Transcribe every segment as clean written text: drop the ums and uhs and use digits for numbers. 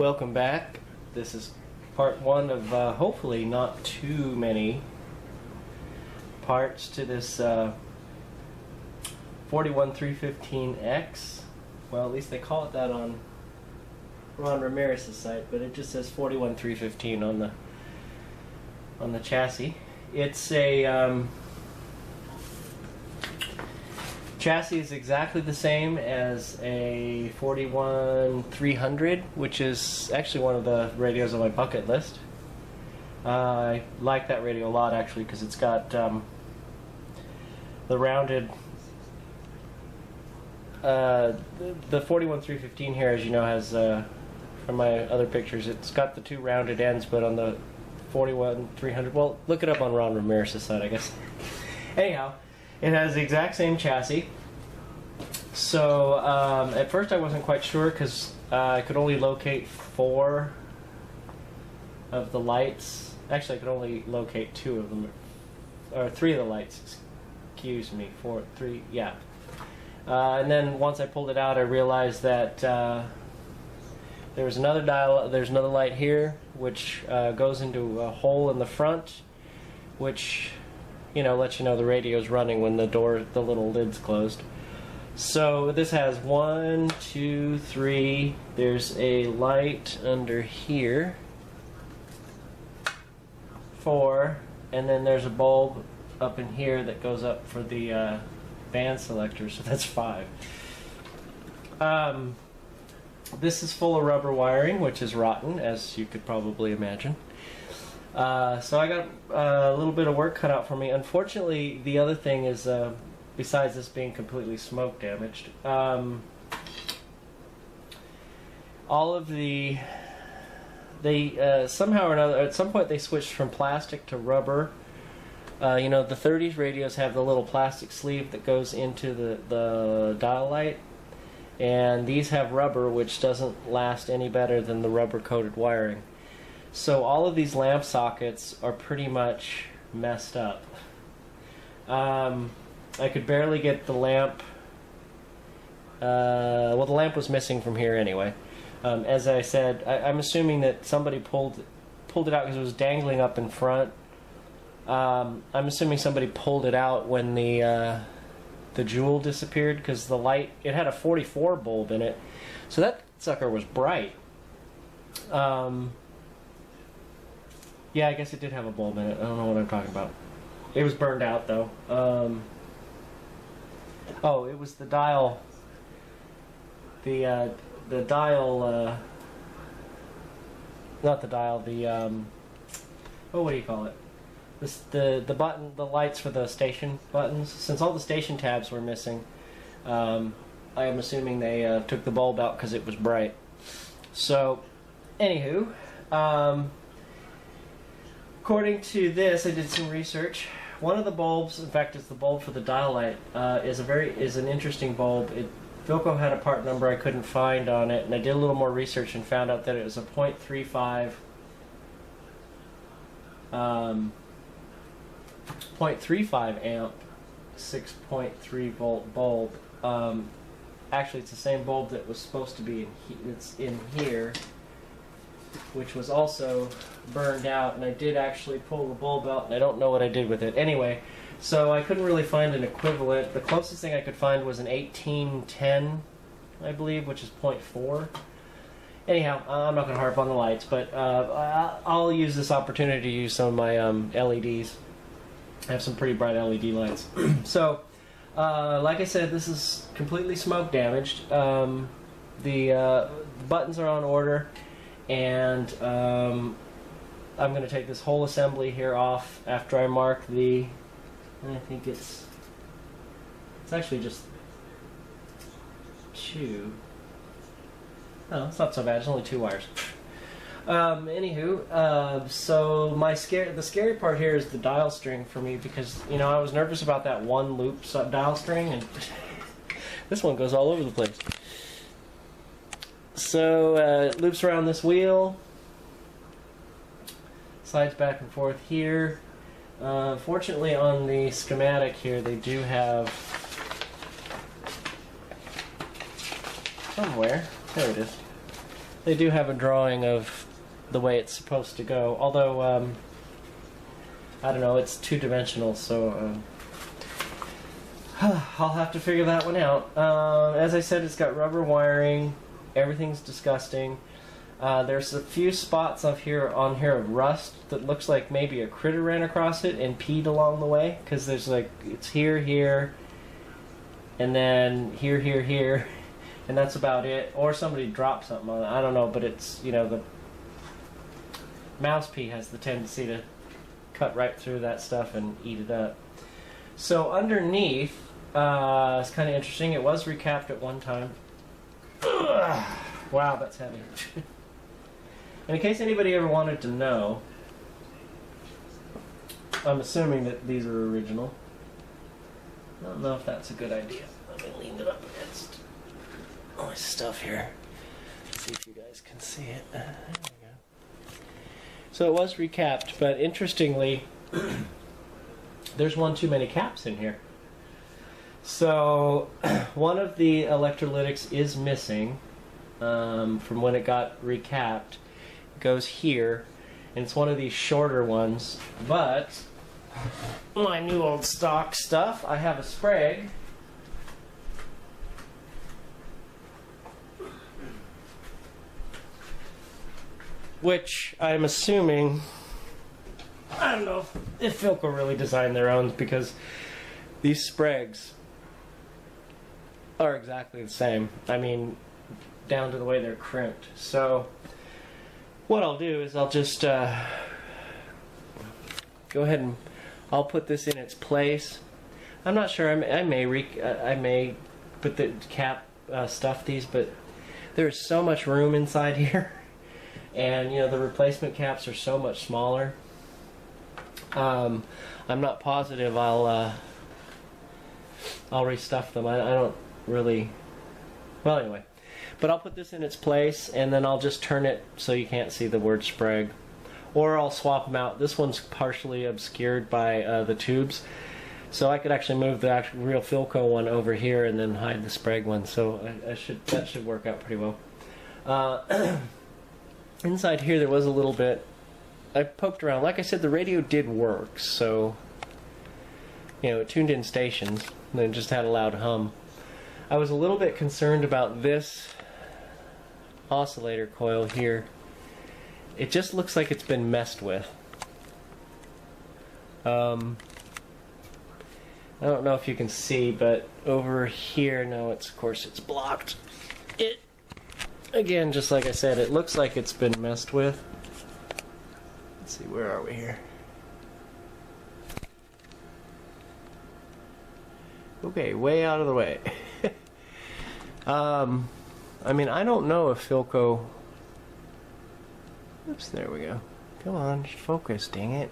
Welcome back. This is part one of hopefully not too many parts to this 41315X. Well, at least they call it that on Ron Ramirez's site, but it just says 41315 on the chassis. It's a chassis is exactly the same as a 41300, which is actually one of the radios on my bucket list. I like that radio a lot, actually, because it's got the rounded the 41315 here, as you know, has from my other pictures, it's got the two rounded ends, but on the 41300, well, look it up on Ron Ramirez's site, I guess. Anyhow, it has the exact same chassis. So at first I wasn't quite sure because I could only locate 4 of the lights. Actually, I could only locate 2 of them, or 3 of the lights. Excuse me, 3, yeah. And then once I pulled it out, I realized that there was another dial. There's another light here, which goes into a hole in the front, which lets you know the radio's running when the little lid's closed. So this has 1, 2, 3. There's a light under here, 4, and then there's a bulb up in here that goes up for the band selector, so that's 5. This is full of rubber wiring, which is rotten, as you could probably imagine. So I got a little bit of work cut out for me. Unfortunately, the other thing is, besides this being completely smoke damaged, all of they somehow or another, at some point they switched from plastic to rubber. The 30s radios have the little plastic sleeve that goes into the dial light, and these have rubber, which doesn't last any better than the rubber coated wiring. So all of these lamp sockets are pretty much messed up. I could barely get the lamp. Well, the lamp was missing from here anyway. As I said, I'm assuming that somebody pulled it out because it was dangling up in front. I'm assuming somebody pulled it out when the jewel disappeared, because the light, it had a 44 bulb in it, so that sucker was bright. Yeah, I guess it did have a bulb in it. I don't know what I'm talking about. It was burned out though. Oh, it was the dial. The dial. Not the dial. The what do you call it? The button, the lights for the station buttons. Since all the station tabs were missing, I am assuming they took the bulb out because it was bright. So, anywho, according to this, I did some research. One of the bulbs, in fact, it's the bulb for the dial light, is an interesting bulb. Philco had a part number I couldn't find on it, and I did a little more research and found out that it was a 0.35 amp, 6.3 volt bulb. Actually, it's the same bulb that was supposed to be in here, which was also burned out, and I did actually pull the bulb out, and I don't know what I did with it. Anyway, so I couldn't really find an equivalent. The closest thing I could find was an 1810, I believe, which is 0.4. Anyhow, I'm not going to harp on the lights, but I'll use this opportunity to use some of my LEDs. I have some pretty bright LED lights. So, like I said, this is completely smoke damaged. The buttons are on order, and I'm going to take this whole assembly here off after I mark I think it's actually just 2. Oh, it's not so bad. It's only 2 wires. Anywho, so the scary part here is the dial string for me, because I was nervous about that one loop dial string, and this one goes all over the place. So it loops around this wheel, slides back and forth here. Fortunately, on the schematic here, they do have somewhere. There it is. they do have a drawing of the way it's supposed to go. Although, I don't know, it's two-dimensional, so I'll have to figure that one out. As I said, it's got rubber wiring. Everything's disgusting. There's a few spots on here of rust that looks like maybe a critter ran across it and peed along the way, because there's like, it's here, and then here, and that's about it. Or somebody dropped something on it. I don't know, but it's, you know, the mouse pee has the tendency to cut right through that stuff and eat it up. So underneath, it's kind of interesting. It was recapped at one time. Ugh. Wow, that's heavy. And in case anybody ever wanted to know, I'm assuming that these are original. I don't know if that's a good idea. Let me lean it up against all this stuff here. See if you guys can see it. There we go. So it was recapped, but interestingly, there's one too many caps in here. So one of the electrolytics is missing from when it got recapped. It goes here, and it's one of these shorter ones. But my new old stock stuff, I have a Sprague. Which I'm assuming, I don't know if Philco really designed their own, because these Spragues are exactly the same. I mean, down to the way they're crimped. So what I'll do is I'll just go ahead and I'll put this in its place. I'm not sure. I may put the cap stuff these, but there's so much room inside here, and you know the replacement caps are so much smaller. I'm not positive I'll restuff them. I don't really. Well, anyway. But I'll put this in its place, and then I'll just turn it so you can't see the word Sprague. Or I'll swap them out. This one's partially obscured by the tubes, so I could actually move the actual real Philco one over here and then hide the Sprague one. So that should work out pretty well. Inside here there was a little bit. I poked around. Like I said, the radio did work, so you know, it tuned in stations and then just had a loud hum. I was a little bit concerned about this oscillator coil here. It just looks like it's been messed with. I don't know if you can see, but over here, no, of course it's blocked. It, again, just like I said, it looks like it's been messed with. Let's see, where are we here? Okay, way out of the way. I mean, I don't know if Philco... Oops, there we go. Come on, focus, dang it.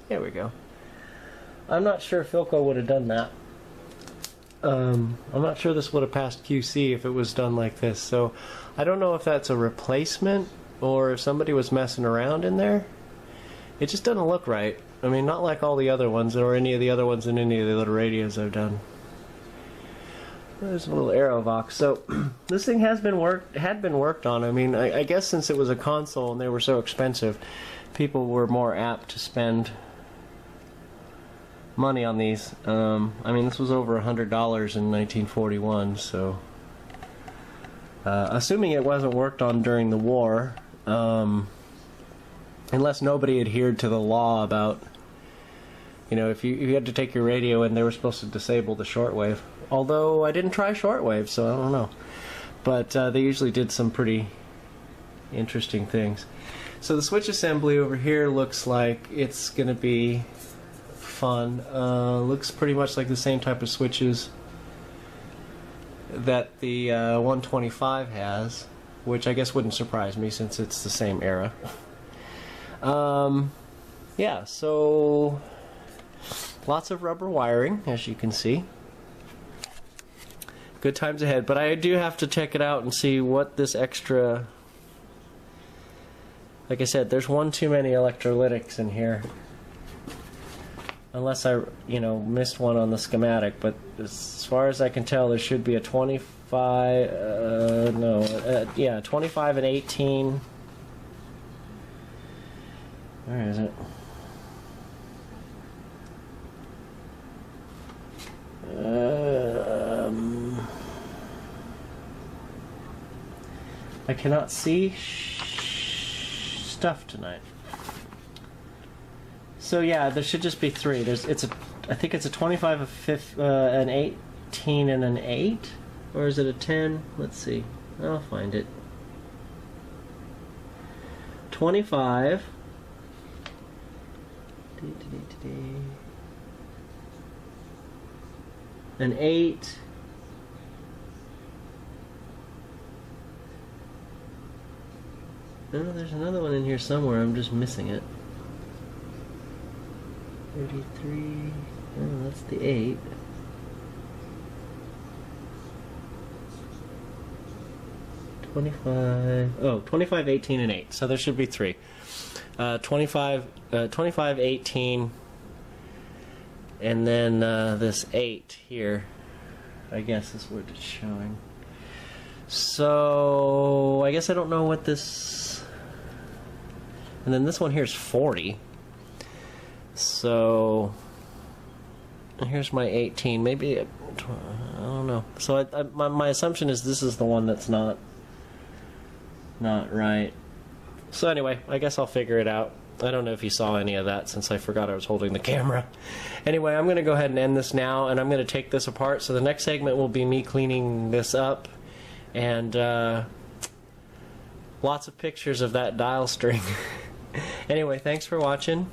There we go. I'm not sure Philco would have done that. I'm not sure this would have passed QC if it was done like this, so I don't know if that's a replacement or if somebody was messing around in there. It just doesn't look right. I mean, not like all the other ones or any of the other ones in any of the other radios I've done. There's a little Aerovox. So this thing had been worked on. I mean, I guess since it was a console and they were so expensive, people were more apt to spend money on these. I mean, this was over $100 in 1941, so assuming it wasn't worked on during the war, unless nobody adhered to the law about, you know, if you had to take your radio and they were supposed to disable the shortwave. Although I didn't try shortwave, so I don't know. But they usually did some pretty interesting things. So the switch assembly over here looks like it's going to be fun. Looks pretty much like the same type of switches that the 125 has, which I guess wouldn't surprise me since it's the same era. Yeah, so lots of rubber wiring, as you can see. Good times ahead, but I do have to check it out and see what this extra... Like I said, there's one too many electrolytics in here. unless I, missed one on the schematic, but as far as I can tell, there should be a 25, 25 and 18. Where is it? I cannot see stuff tonight. So yeah, there should just be 3. I think it's a 25, an 18, and an 8, or is it a 10? Let's see. I'll find it. 25. An 8. Oh, there's another one in here somewhere. I'm just missing it. 33. Oh, that's the 8. Oh, 25, 18, and 8. So there should be 3. 25, 18, and then this 8 here, I guess is what it's showing. So I guess I don't know what this, and then this one here is 40. So here's my 18. Maybe I don't know. So my assumption is this is the one that's not right. So anyway, I guess I'll figure it out. I don't know if you saw any of that since I forgot I was holding the camera. Anyway, I'm going to go ahead and end this now, and I'm going to take this apart. So the next segment will be me cleaning this up, and lots of pictures of that dial string. Anyway, thanks for watching.